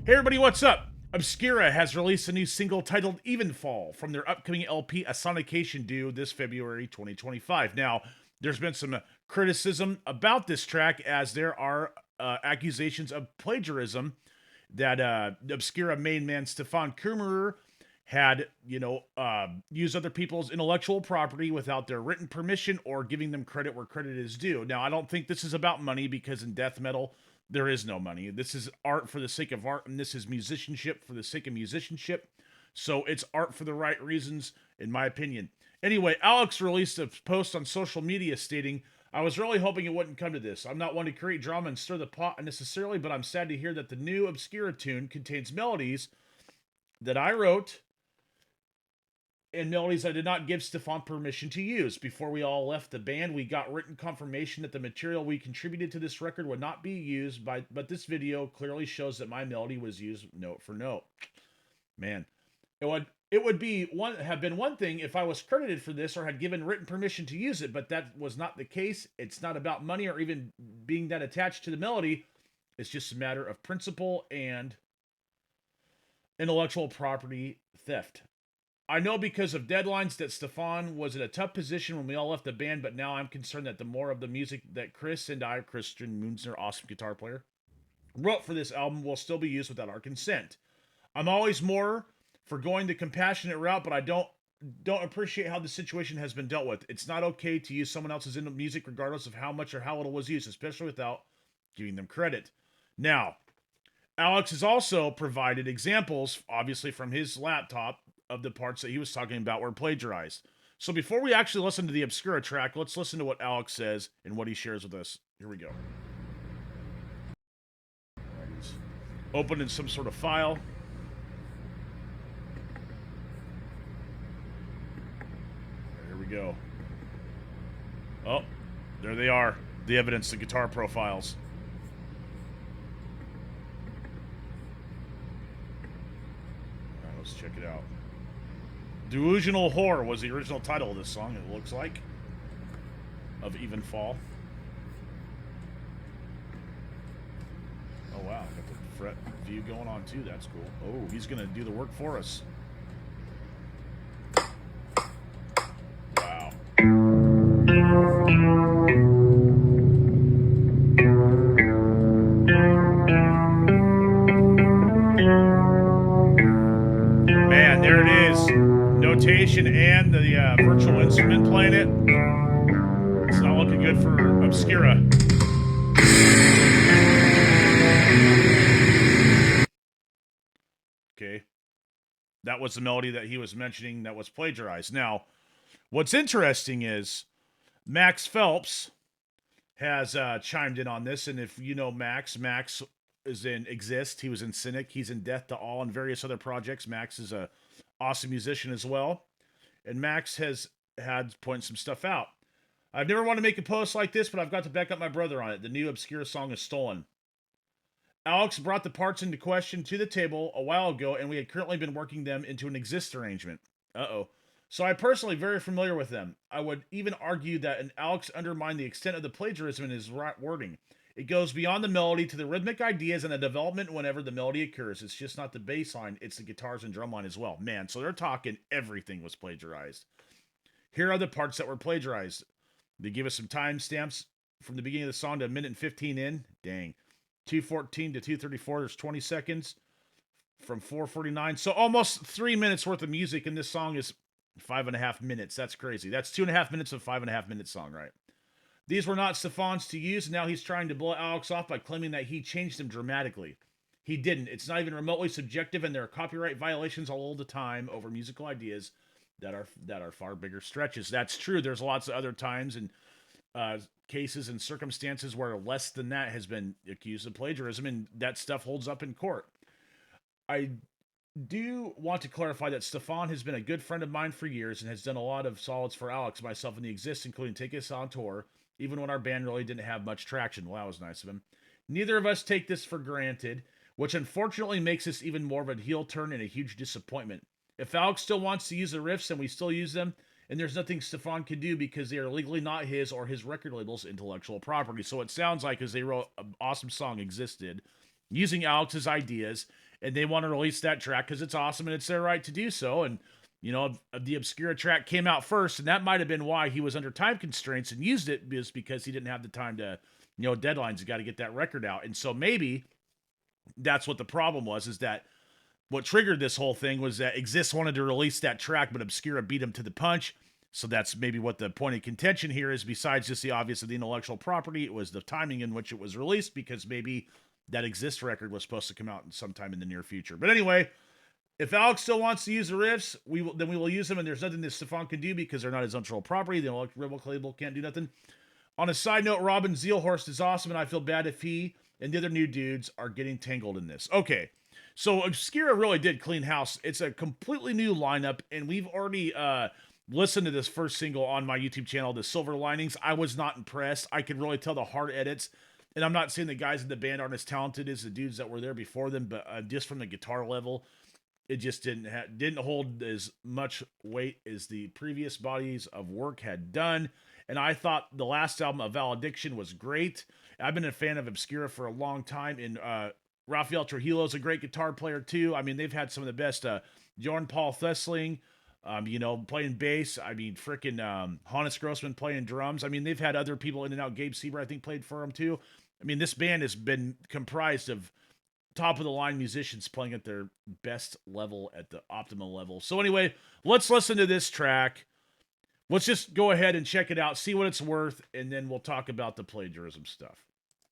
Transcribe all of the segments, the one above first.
Hey everybody, what's up? Obscura has released a new single titled Evenfall from their upcoming LP A Sonication due this February 2025. Now, there's been some criticism about this track as there are accusations of plagiarism that Obscura main man Stefan Kummerer had, used other people's intellectual property without their written permission or giving them credit where credit is due. Now, I don't think this is about money because in death metal, there is no money. This is art for the sake of art, and this is musicianship for the sake of musicianship. So it's art for the right reasons, in my opinion. Anyway, Alex released a post on social media stating, I was really hoping it wouldn't come to this. I'm not one to create drama and stir the pot necessarily, but I'm sad to hear that the new Obscura tune contains melodies that I wrote and melodies I did not give Stefan permission to use. Before we all left the band, we got written confirmation that the material we contributed to this record would not be used but this video clearly shows that my melody was used note for note. Man, it would have been one thing if I was credited for this or had given written permission to use it, but that was not the case. It's not about money or even being that attached to the melody. It's just a matter of principle and intellectual property theft. I know because of deadlines that Stefan was in a tough position when we all left the band, but now I'm concerned that the more of the music that Christian Munzner, awesome guitar player, wrote for this album will still be used without our consent. I'm always more for going the compassionate route, but I don't appreciate how the situation has been dealt with. It's not okay to use someone else's music regardless of how much or how little was used, especially without giving them credit. Now, Alex has also provided examples, obviously from his laptop, of the parts that he was talking about were plagiarized. So before we actually listen to the Obscura track, let's listen to what Alex says and what he shares with us. Here we go. He's opening some sort of file. Here we go. Oh, there they are. The evidence, the guitar profiles. All right, let's check it out. Delusional Whore was the original title of this song, it looks like, of Evenfall. Oh wow, got the fret view going on too, that's cool. Oh, he's gonna do the work for us. Wow. Man, there it is. Notation and the virtual instrument playing it. It's not looking good for Obscura. Okay. That was the melody that he was mentioning that was plagiarized. Now, what's interesting is Max Phelps has chimed in on this, and if you know Max is in Exist, he was in Cynic, he's in Death to All and various other projects. Max is a awesome musician as well. And Max has had pointed some stuff out. I've never wanted to make a post like this, but I've got to back up my brother on it. The new Obscura song is stolen. Alex brought the parts into question to the table a while ago, and we had currently been working them into an Exist arrangement. So I'm personally very familiar with them. I would even argue that an Alex undermined the extent of the plagiarism in his wording. It goes beyond the melody to the rhythmic ideas and the development whenever the melody occurs. It's just not the bass line, it's the guitars and drum line as well. Man, so they're talking everything was plagiarized. Here are the parts that were plagiarized. They give us some timestamps from the beginning of the song to a minute and 15 in. Dang. 2:14 to 2:34, there's 20 seconds. From 4:49. So almost 3 minutes worth of music, and this song is 5.5 minutes. That's crazy. That's 2.5 minutes of 5.5 minute song, right? These were not Stefan's to use, and now he's trying to blow Alex off by claiming that he changed them dramatically. He didn't. It's not even remotely subjective, and there are copyright violations all the time over musical ideas that are far bigger stretches. That's true. There's lots of other times and cases and circumstances where less than that has been accused of plagiarism, and that stuff holds up in court. I do want to clarify that Stefan has been a good friend of mine for years and has done a lot of solids for Alex, myself, and the Exist, including taking us on tour, even when our band really didn't have much traction. Well, that was nice of him. Neither of us take this for granted, which unfortunately makes this even more of a heel turn and a huge disappointment. If Alex still wants to use the riffs and we still use them, and there's nothing Stefan can do because they are legally not his or his record label's intellectual property. So it sounds like, as they wrote an awesome song Existed, using Alex's ideas, and they want to release that track because it's awesome and it's their right to do so. And you know, the Obscura track came out first, and that might have been why he was under time constraints and used it, is because he didn't have the time to, you know, deadlines. You got to get that record out, and so maybe that's what the problem was. Is that what triggered this whole thing was that Exist wanted to release that track, but Obscura beat him to the punch. So that's maybe what the point of contention here is. Besides just the obvious of the intellectual property, it was the timing in which it was released, because maybe that Exist record was supposed to come out sometime in the near future. But anyway, if Alex still wants to use the riffs, we will use them, and there's nothing that Stefan can do because they're not his intellectual property. The Rebel label can't do nothing. On a side note, Robin Zealhorst is awesome, and I feel bad if he and the other new dudes are getting tangled in this. Okay, so Obscura really did clean house. It's a completely new lineup, and we've already listened to this first single on my YouTube channel, The Silver Linings. I was not impressed. I could really tell the hard edits. And I'm not saying the guys in the band aren't as talented as the dudes that were there before them, but just from the guitar level, it just didn't hold as much weight as the previous bodies of work had done. And I thought the last album, A Valediction, was great. I've been a fan of Obscura for a long time, and Rafael Trujillo's a great guitar player too. I mean, they've had some of the best. Jorn Paul Thesseling, you know, playing bass. I mean, freaking Hannes Grossman playing drums. I mean, they've had other people in and out. Gabe Sieber, I think, played for them too. I mean, this band has been comprised of top-of-the-line musicians playing at their best level, at the optimal level. So anyway, let's listen to this track. Let's just go ahead and check it out, see what it's worth, and then we'll talk about the plagiarism stuff.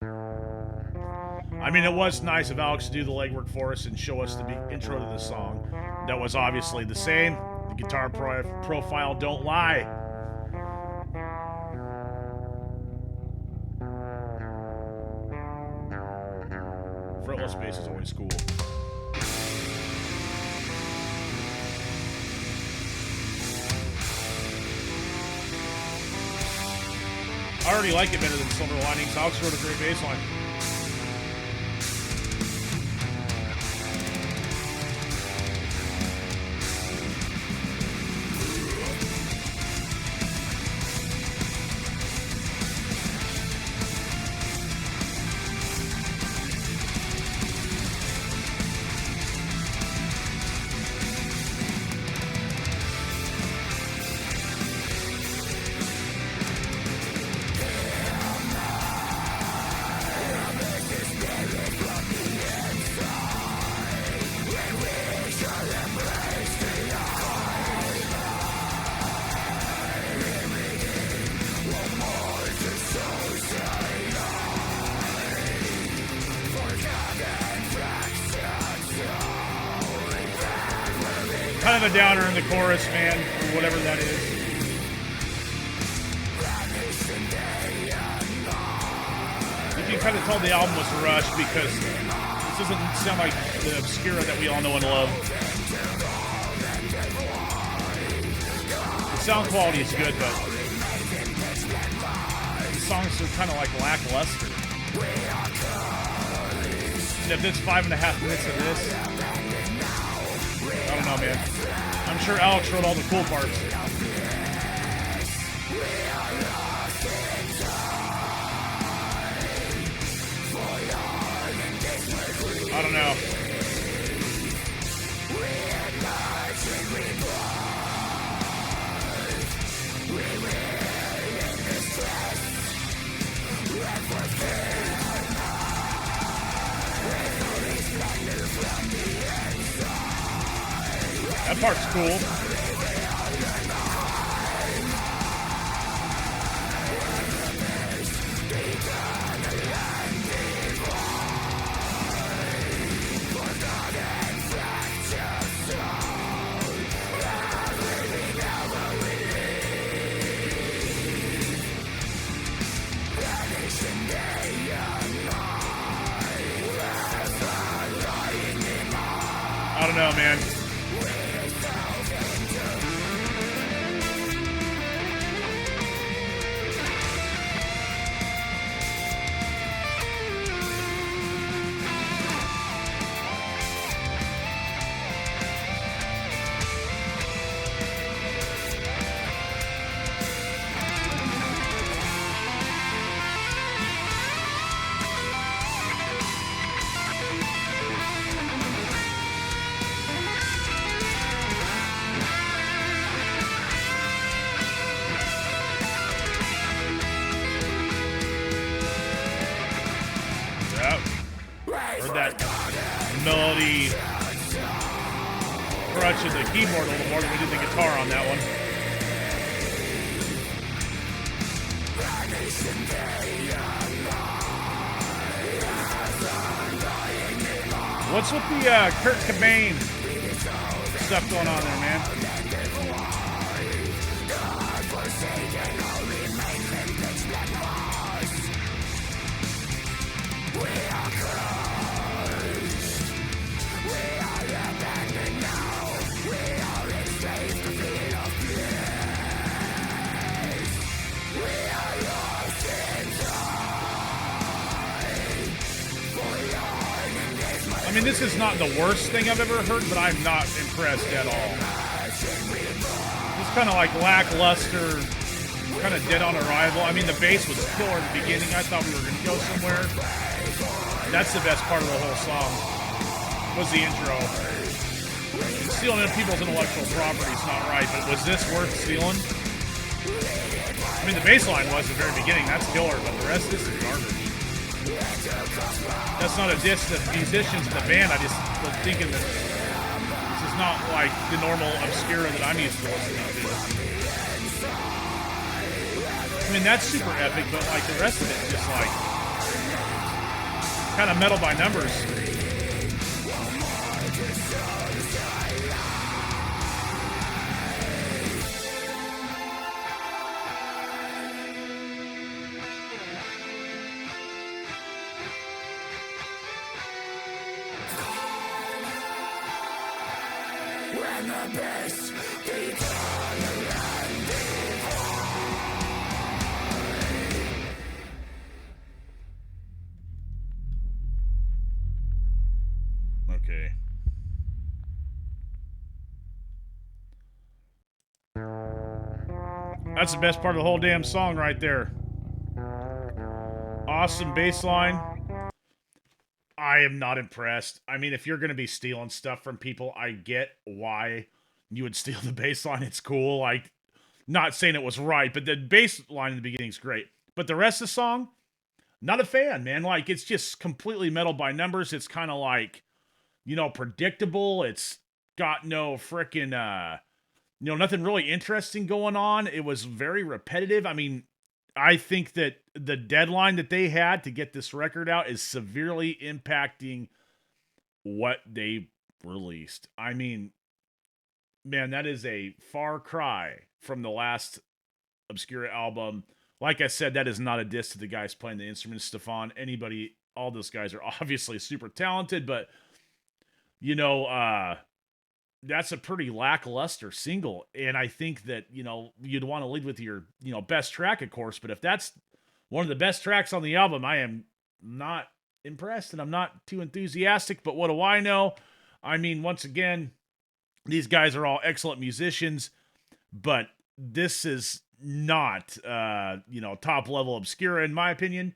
I mean, it was nice of Alex to do the legwork for us and show us the intro to the song. That was obviously the same. The guitar profile don't lie. Fretless bass is always cool. I already like it better than Silver Linings. Alex wrote a great bass line. Kind of a downer in the chorus, man, or whatever that is. You can kind of tell the album was rushed because this doesn't sound like the Obscura that we all know and love. The sound quality is good, but the songs are kind of like lackluster. And if it's 5.5 minutes of this, I don't know, man. I'm sure Alex wrote all the cool parts. I don't know. That part's cool. I don't know, man. that melody crutch of the keyboard a little more than we did the guitar on that one. What's with the Kurt Cobain stuff going on there, man? I mean, this is not the worst thing I've ever heard, but I'm not impressed at all. It's kind of like lackluster, kind of dead on arrival. I mean, the bass was killer in the beginning. I thought we were going to go somewhere. That's the best part of the whole song, was the intro. And stealing people's intellectual property is not right, but was this worth stealing? I mean, the bass line was at the very beginning. That's killer, but the rest of this is garbage. That's not a diss to the musicians in the band. I just was thinking that this is not like the normal Obscura that I'm used to listening to. I mean, that's super epic, but like the rest of it is just like kind of metal by numbers. Okay. That's the best part of the whole damn song right there. Awesome bass line. I am not impressed. I mean, if you're going to be stealing stuff from people, I get why you would steal the bass line. It's cool. Like, not saying it was right, but the bass line in the beginning is great. But the rest of the song, not a fan, man. Like, it's just completely metal by numbers. It's kind of like, you know, predictable. It's got no freaking, nothing really interesting going on. It was very repetitive. I mean, I think that the deadline that they had to get this record out is severely impacting what they released. I mean, man, that is a far cry from the last Obscura album. Like I said, that is not a diss to the guys playing the instruments, Stefan. Anybody, all those guys are obviously super talented, but, that's a pretty lackluster single. And I think that, you'd want to lead with your, best track, of course. But if that's one of the best tracks on the album, I am not impressed and I'm not too enthusiastic. But what do I know? I mean, once again, these guys are all excellent musicians, but this is not, top level Obscura, in my opinion.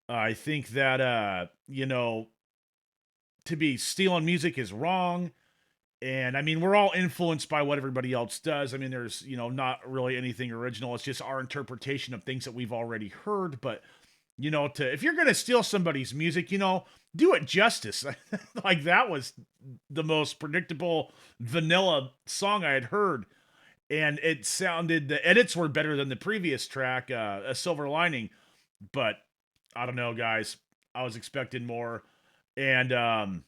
I think that, to be stealing music is wrong. And I mean, we're all influenced by what everybody else does. I mean, there's, not really anything original. It's just our interpretation of things that we've already heard. But, if you're going to steal somebody's music, do it justice. Like, that was the most predictable vanilla song I had heard. And it sounded, the edits were better than the previous track, A Silver Lining. But I don't know, guys. I was expecting more. And, I'm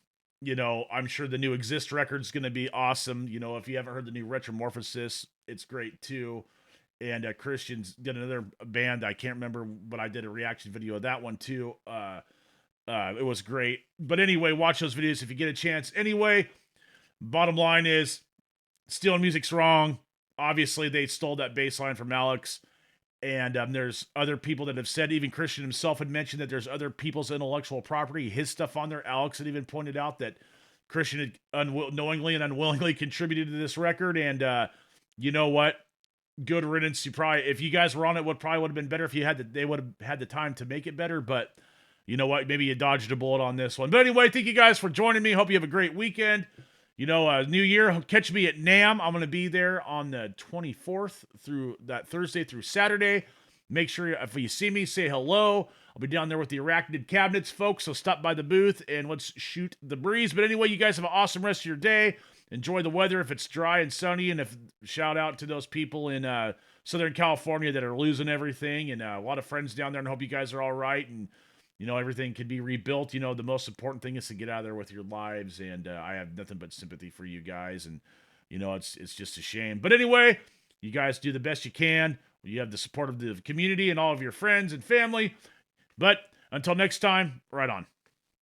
sure the new Exist record's going to be awesome. If you haven't heard the new Retromorphosis, it's great too. And Christian's got another band. I can't remember, but I did a reaction video of that one too. It was great. But anyway, watch those videos if you get a chance. Anyway, bottom line is, stealing music's wrong. Obviously, they stole that bass line from Alex. And there's other people that have said, even Christian himself had mentioned that there's other people's intellectual property, his stuff on there. Alex had even pointed out that Christian had knowingly and unwillingly contributed to this record. And you know what? Good riddance. If you guys were on it, would have been better if they would have had the time to make it better. But you know what? Maybe you dodged a bullet on this one. But anyway, thank you guys for joining me. Hope you have a great weekend. New year, catch me at NAMM. I'm going to be there on the 24th through that Thursday through Saturday. Make sure if you see me, say hello. I'll be down there with the Arachnid Cabinets, folks, so stop by the booth and let's shoot the breeze. But anyway, you guys have an awesome rest of your day. Enjoy the weather if it's dry and sunny, and shout out to those people in Southern California that are losing everything, and a lot of friends down there, and hope you guys are all right, and everything can be rebuilt. The most important thing is to get out of there with your lives, and I have nothing but sympathy for you guys, and it's just a shame. But anyway, you guys do the best you can. You have the support of the community and all of your friends and family. But until next time, right on.